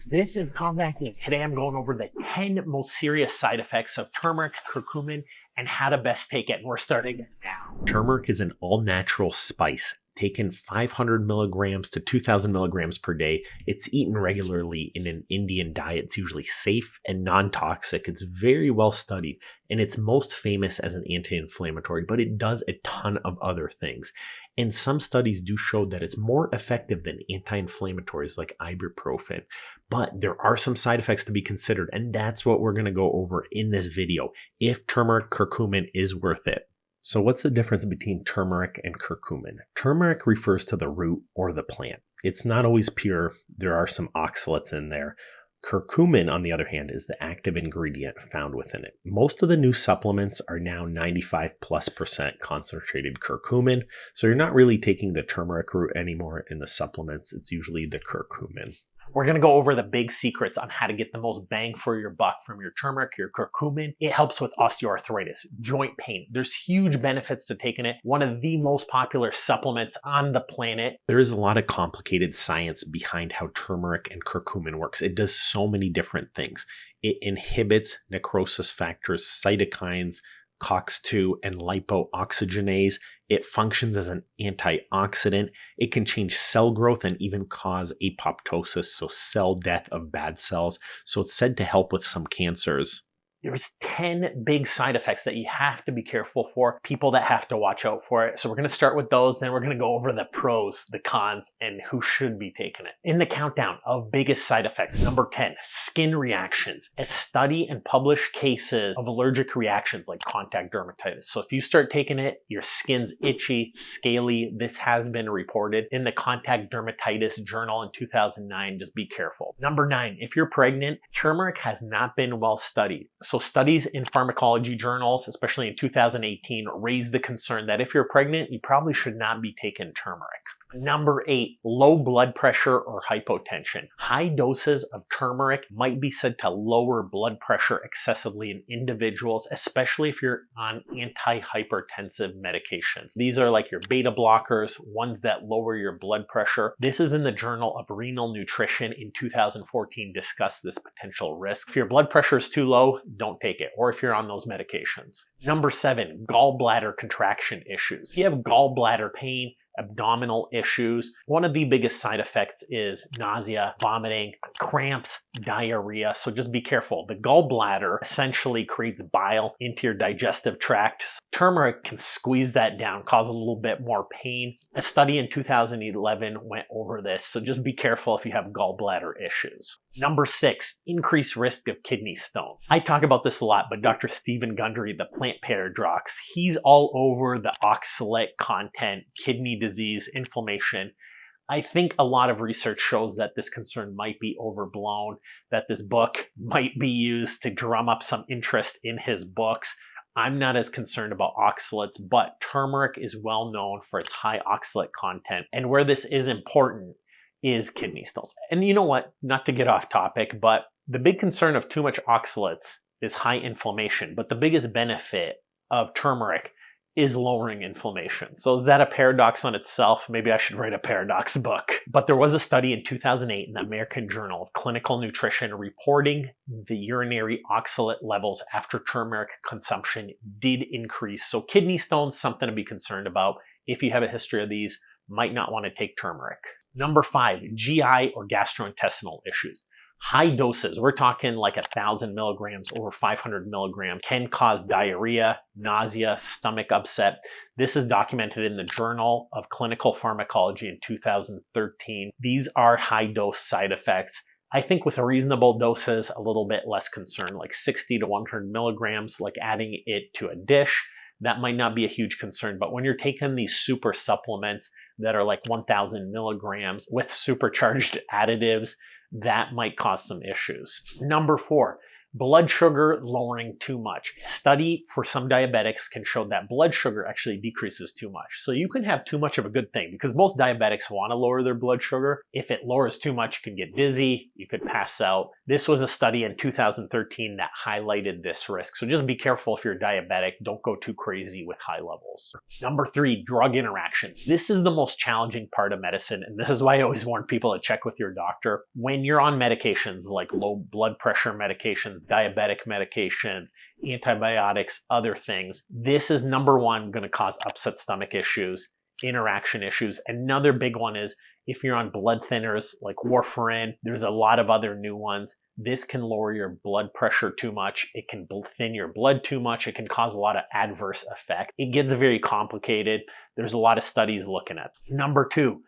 This is Combat Geek. Today I'm going over the 10 most serious side effects of turmeric, curcumin, and how to best take it. And we're starting now. Turmeric is an all-natural spice. Taken 500 milligrams to 2,000 milligrams per day. It's eaten regularly in an Indian diet. It's usually safe and non-toxic. It's very well studied, and it's most famous as an anti-inflammatory, but it does a ton of other things. And some studies do show that it's more effective than anti-inflammatories like ibuprofen. But there are some side effects to be considered, and that's what we're going to go over in this video. If turmeric curcumin is worth it. So what's the difference between turmeric and curcumin? Turmeric refers to the root or the plant. It's not always pure. There are some oxalates in there. Curcumin, on the other hand, is the active ingredient found within it. Most of the new supplements are now 95+% concentrated curcumin. So you're not really taking the turmeric root anymore in the supplements. It's usually the curcumin. We're going to go over the big secrets on how to get the most bang for your buck from your turmeric, your curcumin. It helps with osteoarthritis, joint pain. There's huge benefits to taking it. One of the most popular supplements on the planet. There is a lot of complicated science behind how turmeric and curcumin works. It does so many different things. It inhibits necrosis factors, cytokines, COX-2, and lipooxygenase. It functions as an antioxidant. It can change cell growth and even cause apoptosis, so cell death of bad cells. So it's said to help with some cancers. There's 10 big side effects that you have to be careful for, people that have to watch out for it. So we're going to start with those, then we're going to go over the pros, the cons, and who should be taking it. In the countdown of biggest side effects, number 10, skin reactions. A study and published cases of allergic reactions like contact dermatitis. So if you start taking it, your skin's itchy, scaly. This has been reported in the Contact Dermatitis Journal in 2009. Just be careful. Number 9, if you're pregnant, turmeric has not been well studied. So studies in pharmacology journals, especially in 2018, raised the concern that if you're pregnant, you probably should not be taking turmeric. Number 8, low blood pressure or hypotension. High doses of turmeric might be said to lower blood pressure excessively in individuals, especially if you're on antihypertensive medications. These are like your beta blockers, ones that lower your blood pressure. This is in the Journal of Renal Nutrition in 2014 discussed this potential risk. If your blood pressure is too low, don't take it, or if you're on those medications. Number 7, gallbladder contraction issues. If you have gallbladder pain, abdominal issues, one of the biggest side effects is nausea, vomiting, cramps, diarrhea. So just be careful. The gallbladder essentially creates bile into your digestive tract. Turmeric can squeeze that down, cause a little bit more pain. A study in 2011 went over this. So just be careful if you have gallbladder issues. Number 6, increased risk of kidney stone. I talk about this a lot, but Dr. Stephen Gundry, the plant paradox, he's all over the oxalate content, kidney disease, inflammation. I think a lot of research shows that this concern might be overblown, that this book might be used to drum up some interest in his books. I'm not as concerned about oxalates, but turmeric is well known for its high oxalate content. And where this is important is kidney stones. And you know what, not to get off topic, but the big concern of too much oxalates is high inflammation. But the biggest benefit of turmeric is lowering inflammation. So is that a paradox on itself? Maybe I should write a paradox book. But there was a study in 2008 in the American Journal of Clinical Nutrition reporting the urinary oxalate levels after turmeric consumption did increase. So kidney stones, something to be concerned about. If you have a history of these, might not want to take turmeric. Number 5, GI or gastrointestinal issues. High doses, we're talking like 1,000 milligrams over 500 milligrams, can cause diarrhea, nausea, stomach upset. This is documented in the Journal of Clinical Pharmacology in 2013. These are high dose side effects. I think with reasonable doses, a little bit less concern, like 60 to 100 milligrams, like adding it to a dish. That might not be a huge concern, but when you're taking these super supplements that are like 1,000 milligrams with supercharged additives, that might cause some issues. Number 4, Blood sugar lowering too much. A study for some diabetics can show that blood sugar actually decreases too much. So you can have too much of a good thing because most diabetics want to lower their blood sugar. If it lowers too much, you can get dizzy, you could pass out. This was a study in 2013 that highlighted this risk. So just be careful if you're diabetic. Don't go too crazy with high levels. Number 3, drug interactions. This is the most challenging part of medicine, and this is why I always warn people to check with your doctor. When you're on medications like low blood pressure medications, diabetic medications, antibiotics, other things, this is number 1 going to cause upset stomach issues, interaction issues. Another big one is if you're on blood thinners like warfarin, there's a lot of other new ones. This can lower your blood pressure too much. It can thin your blood too much. It can cause a lot of adverse effects. It gets very complicated. There's a lot of studies looking at. Number 2,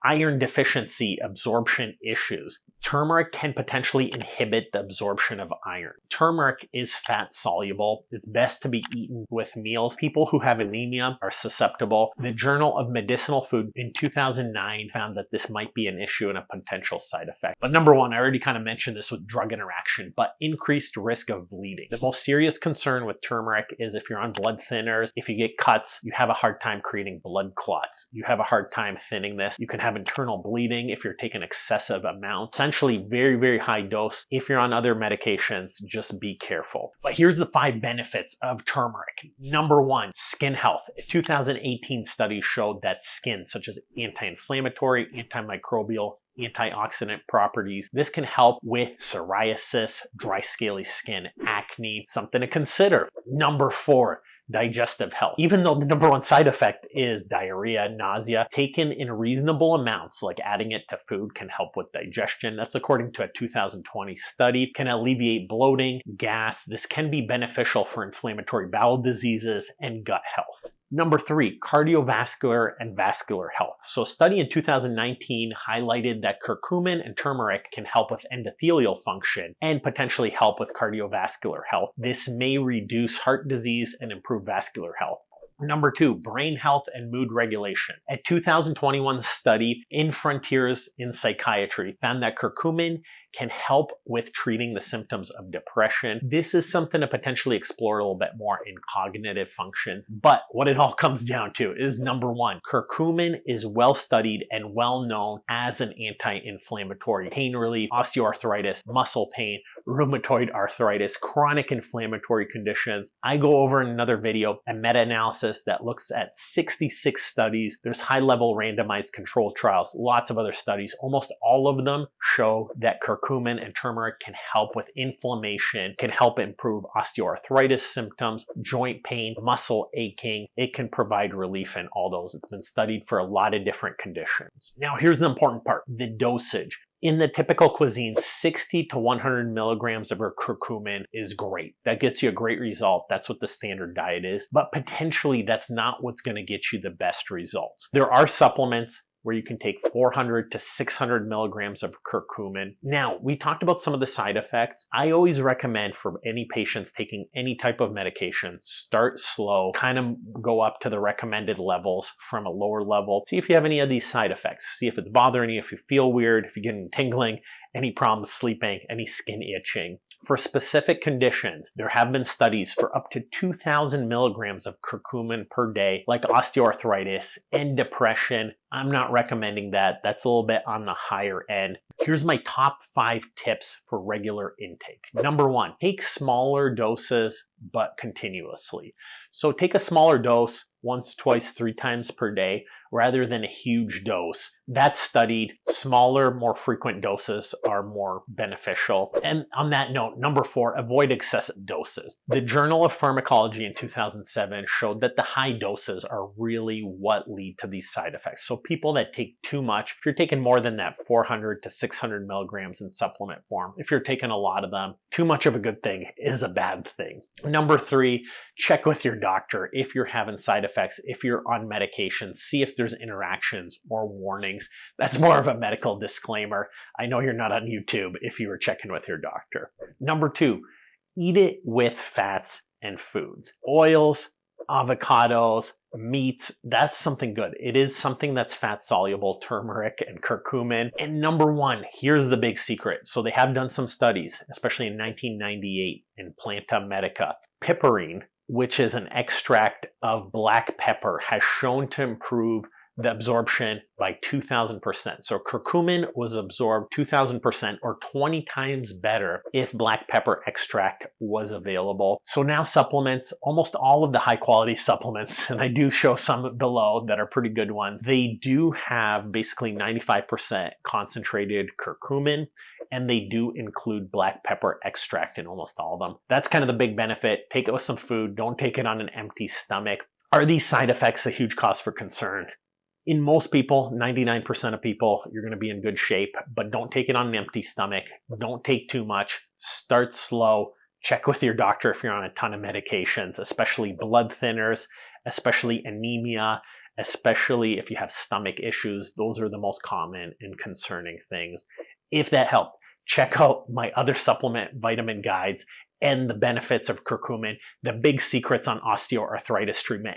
iron deficiency absorption issues. Turmeric can potentially inhibit the absorption of iron. Turmeric is fat soluble. It's best to be eaten with meals. People who have anemia are susceptible. The Journal of Medicinal Food in 2009 found that this might be an issue and a potential side effect. But number 1, I already kind of mentioned this with drug interaction, but increased risk of bleeding. The most serious concern with turmeric is if you're on blood thinners, if you get cuts, you have a hard time creating blood clots. You have a hard time thinning this. You can have internal bleeding if you're taking excessive amounts. Essentially very, very high dose. If you're on other medications, just be careful. But here's the 5 benefits of turmeric. Number 1, skin health. A 2018 study showed that skin, such as anti-inflammatory, antimicrobial, antioxidant properties. This can help with psoriasis, dry scaly skin, acne, something to consider. Number 4, digestive health. Even though the number 1 side effect is diarrhea, nausea, taken in reasonable amounts, like adding it to food, can help with digestion. That's according to a 2020 study. Can alleviate bloating, gas. This can be beneficial for inflammatory bowel diseases and gut health. Number 3, cardiovascular and vascular health. So a study in 2019 highlighted that curcumin and turmeric can help with endothelial function and potentially help with cardiovascular health. This may reduce heart disease and improve vascular health. Number 2, brain health and mood regulation. A 2021 study in Frontiers in Psychiatry found that curcumin can help with treating the symptoms of depression. This is something to potentially explore a little bit more in cognitive functions. But what it all comes down to is number 1, curcumin is well studied and well known as an anti-inflammatory, pain relief, osteoarthritis, muscle pain, rheumatoid arthritis, chronic inflammatory conditions. I go over in another video a meta-analysis that looks at 66 studies. There's high-level randomized controlled trials, lots of other studies. Almost all of them show that curcumin and turmeric can help with inflammation, can help improve osteoarthritis symptoms, joint pain, muscle aching. It can provide relief in all those. It's been studied for a lot of different conditions. Now, here's the important part, the dosage. In the typical cuisine, 60 to 100 milligrams of curcumin is great. That gets you a great result. That's what the standard diet is. But potentially, that's not what's going to get you the best results. There are supplements where you can take 400 to 600 milligrams of curcumin. Now, we talked about some of the side effects. I always recommend for any patients taking any type of medication, start slow, kind of go up to the recommended levels from a lower level. See if you have any of these side effects. See if it's bothering you, if you feel weird, if you're getting tingling, any problems sleeping, any skin itching. For specific conditions, there have been studies for up to 2,000 milligrams of curcumin per day, like osteoarthritis and depression. I'm not recommending that. That's a little bit on the higher end. Here's my top 5 tips for regular intake. Number 1, take smaller doses, but continuously. So take a smaller dose once, twice, 3 times per day, rather than a huge dose. That's studied. Smaller, more frequent doses are more beneficial. And on that note, number 4, avoid excessive doses. The Journal of Pharmacology in 2007 showed that the high doses are really what lead to these side effects. So people that take too much, if you're taking more than that 400 to 600 milligrams in supplement form, if you're taking a lot of them, too much of a good thing is a bad thing. Number 3, check with your doctor if you're having side effects, if you're on medication, see if there's interactions or warnings. That's more of a medical disclaimer. I know you're not on YouTube if you were checking with your doctor. Number 2, eat it with fats and foods. Oils, avocados, meats, that's something good. It is something that's fat soluble, turmeric and curcumin. And number one, here's the big secret. So they have done some studies, especially in 1998 in Planta Medica. Piperine, which is an extract of black pepper, has shown to improve the absorption by 2,000%. So curcumin was absorbed 2,000% or 20 times better if black pepper extract was available. So now supplements, almost all of the high quality supplements, and I do show some below that are pretty good ones, they do have basically 95% concentrated curcumin, and they do include black pepper extract in almost all of them. That's kind of the big benefit. Take it with some food. Don't take it on an empty stomach. Are these side effects a huge cause for concern? In most people, 99% of people, you're going to be in good shape, but don't take it on an empty stomach. Don't take too much. Start slow. Check with your doctor if you're on a ton of medications, especially blood thinners, especially anemia, especially if you have stomach issues. Those are the most common and concerning things. If that helped, check out my other supplement vitamin guides and the benefits of curcumin, the big secrets on osteoarthritis treatment.